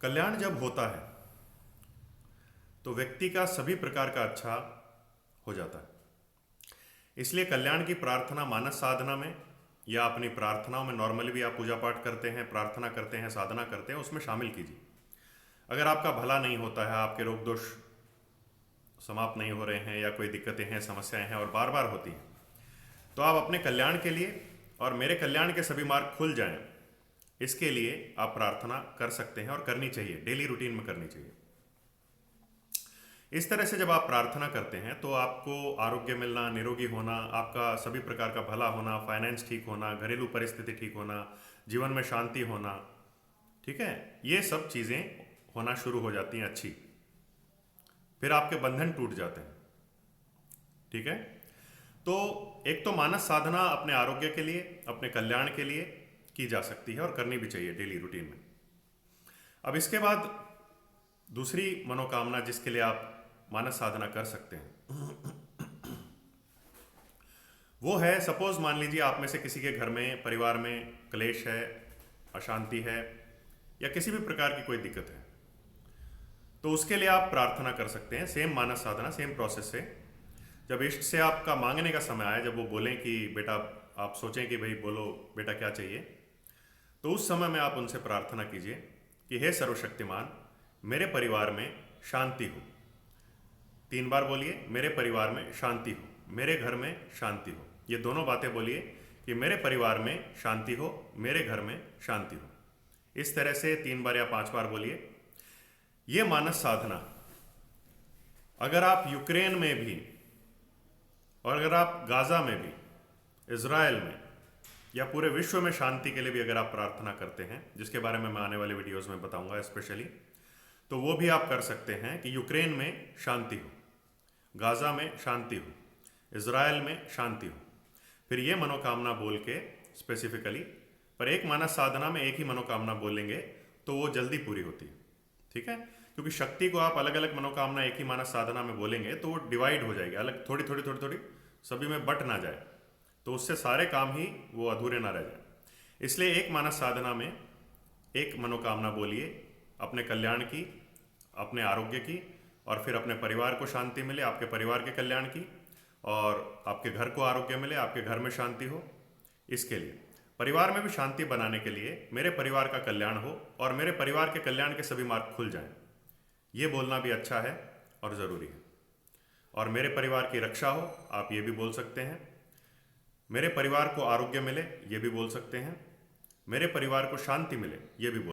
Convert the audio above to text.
कल्याण जब होता है तो व्यक्ति का सभी प्रकार का अच्छा हो जाता है। इसलिए कल्याण की प्रार्थना मानस साधना में या अपनी प्रार्थनाओं में, नॉर्मली भी आप पूजा पाठ करते हैं, प्रार्थना करते हैं, साधना करते हैं, उसमें शामिल कीजिए। अगर आपका भला नहीं होता है, आपके रोग दोष समाप्त नहीं हो रहे हैं या कोई दिक्कतें हैं, समस्याएं हैं और बार बार होती हैं, तो आप अपने कल्याण के लिए और मेरे कल्याण के सभी मार्ग खुल जाएं, इसके लिए आप प्रार्थना कर सकते हैं और करनी चाहिए, डेली रूटीन में करनी चाहिए। इस तरह से जब आप प्रार्थना करते हैं तो आपको आरोग्य मिलना, निरोगी होना, आपका सभी प्रकार का भला होना, फाइनेंस ठीक होना, घरेलू परिस्थिति ठीक होना, जीवन में शांति होना, ठीक है, ये सब चीज़ें होना शुरू हो जाती हैं अच्छी। फिर आपके बंधन टूट जाते हैं। ठीक है, तो एक तो मानस साधना अपने आरोग्य के लिए, अपने कल्याण के लिए की जा सकती है और करनी भी चाहिए डेली रूटीन में। अब इसके बाद दूसरी मनोकामना जिसके लिए आप मानस साधना कर सकते हैं वो है, सपोज मान लीजिए आप में से किसी के घर में, परिवार में क्लेश है, अशांति है या किसी भी प्रकार की कोई दिक्कत है, तो उसके लिए आप प्रार्थना कर सकते हैं। सेम मानस साधना, सेम प्रोसेस से। जब इष्ट से आपका मांगने का समय आए, जब वो बोलें कि बेटा, आप सोचें कि भाई बोलो बेटा क्या चाहिए, तो उस समय में आप उनसे प्रार्थना कीजिए कि हे सर्वशक्तिमान, मेरे परिवार में शांति हो। 3 बार बोलिए, मेरे परिवार में शांति हो, मेरे घर में शांति हो। ये दोनों बातें बोलिए कि मेरे परिवार में शांति हो, मेरे घर में शांति हो। इस तरह से 3 बार या 5 बार बोलिए। ये मानस साधना अगर आप यूक्रेन में भी और अगर आप गाज़ा में भी, इज़राइल में या पूरे विश्व में शांति के लिए भी अगर आप प्रार्थना करते हैं, जिसके बारे में मैं आने वाले वीडियोस में बताऊंगा स्पेशली, तो वो भी आप कर सकते हैं कि यूक्रेन में शांति हो, गाज़ा में शांति हो, इज़राइल में शांति हो। फिर ये मनोकामना बोल के स्पेसिफिकली, पर एक मानस साधना में एक ही मनोकामना बोलेंगे तो वो जल्दी पूरी होती है। ठीक है, क्योंकि शक्ति को आप अलग अलग मनोकामना एक ही मानस साधना में बोलेंगे तो वो डिवाइड हो जाएगी, अलग थोड़ी थोड़ी थोड़ी थोड़ी, सभी में बट ना जाए, तो उससे सारे काम ही वो अधूरे ना रह जाए। इसलिए एक मानस साधना में एक मनोकामना बोलिए, अपने कल्याण की, अपने आरोग्य की, और फिर अपने परिवार को शांति मिले, आपके परिवार के कल्याण की, और आपके घर को आरोग्य मिले, आपके घर में शांति हो। इसके लिए परिवार में भी शांति बनाने के लिए मेरे परिवार का कल्याण हो और मेरे परिवार के कल्याण के सभी मार्ग खुल जाएं, ये बोलना भी अच्छा है और ज़रूरी है। और मेरे परिवार की रक्षा हो, आप ये भी बोल सकते हैं। मेरे परिवार को आरोग्य मिले, ये भी बोल सकते हैं। मेरे परिवार को शांति मिले, ये भी बोल